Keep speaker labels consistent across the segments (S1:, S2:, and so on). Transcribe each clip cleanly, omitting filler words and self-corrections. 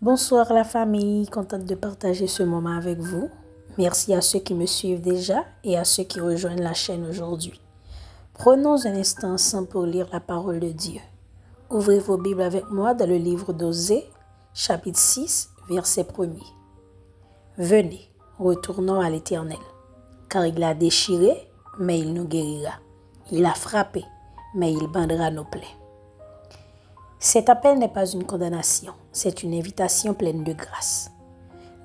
S1: Bonsoir la famille, contente de partager ce moment avec vous. Merci à ceux qui me suivent déjà et à ceux qui rejoignent la chaîne aujourd'hui. Prenons un instant ensemble pour lire la parole de Dieu. Ouvrez vos Bibles avec moi dans le livre d'Osée, chapitre 6, verset 1er. Venez, retournons à l'Éternel, car il a déchiré, mais il nous guérira. Il a frappé, mais il bandera nos plaies. Cet appel n'est pas une condamnation, c'est une invitation pleine de grâce.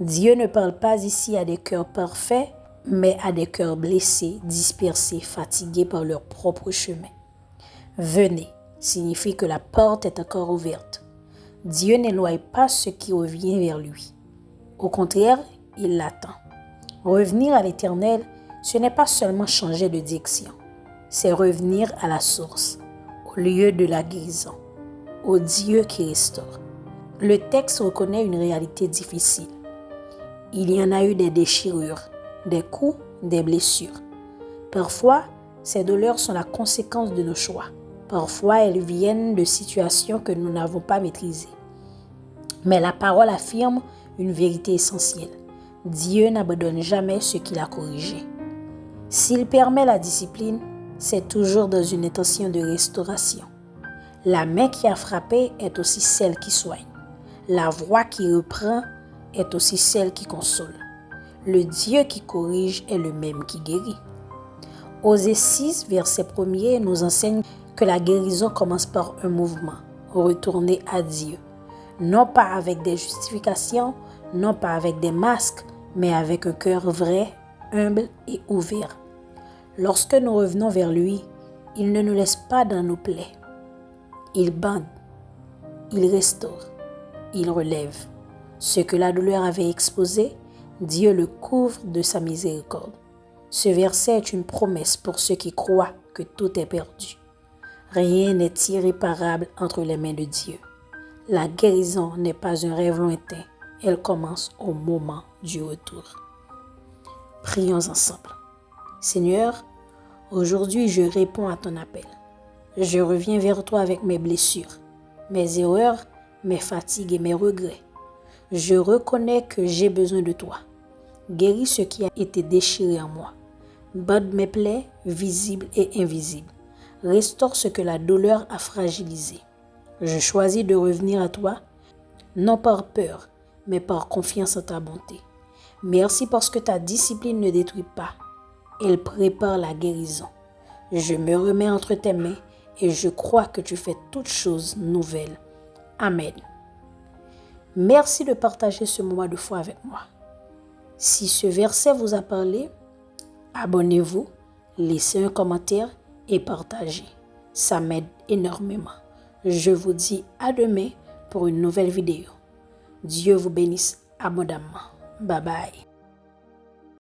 S1: Dieu ne parle pas ici à des cœurs parfaits, mais à des cœurs blessés, dispersés, fatigués par leur propre chemin. Venez signifie que la porte est encore ouverte. Dieu n'éloigne pas ce qui revient vers lui. Au contraire, il l'attend. Revenir à l'Éternel, ce n'est pas seulement changer de direction, c'est revenir à la source, au lieu de la guérison, au Dieu qui restaure. Le texte reconnaît une réalité difficile. Il y en a eu des déchirures, des coups, des blessures. Parfois, ces douleurs sont la conséquence de nos choix. Parfois, elles viennent de situations que nous n'avons pas maîtrisées. Mais la parole affirme une vérité essentielle. Dieu n'abandonne jamais ce qu'il a corrigé. S'il permet la discipline, c'est toujours dans une intention de restauration. La main qui a frappé est aussi celle qui soigne. La voix qui reprend est aussi celle qui console. Le Dieu qui corrige est le même qui guérit. Osée 6, verset 1er, nous enseigne que la guérison commence par un mouvement, retourner à Dieu. Non pas avec des justifications, non pas avec des masques, mais avec un cœur vrai, humble et ouvert. Lorsque nous revenons vers lui, il ne nous laisse pas dans nos plaies. Il bande, il restaure, il relève. Ce que la douleur avait exposé, Dieu le couvre de sa miséricorde. Ce verset est une promesse pour ceux qui croient que tout est perdu. Rien n'est irréparable entre les mains de Dieu. La guérison n'est pas un rêve lointain, elle commence au moment du retour. Prions ensemble. Seigneur, aujourd'hui je réponds à ton appel. Je reviens vers toi avec mes blessures, mes erreurs, mes fatigues et mes regrets. Je reconnais que j'ai besoin de toi. Guéris ce qui a été déchiré en moi. Bande mes plaies, visibles et invisibles. Restaure ce que la douleur a fragilisé. Je choisis de revenir à toi, non par peur, mais par confiance en ta bonté. Merci parce que ta discipline ne détruit pas. Elle prépare la guérison. Je me remets entre tes mains et je crois que tu fais toutes choses nouvelles. Amen. Merci de partager ce moment de foi avec moi. Si ce verset vous a parlé, abonnez-vous, laissez un commentaire et partagez. Ça m'aide énormément. Je vous dis à demain pour une nouvelle vidéo. Dieu vous bénisse abondamment. Bye bye.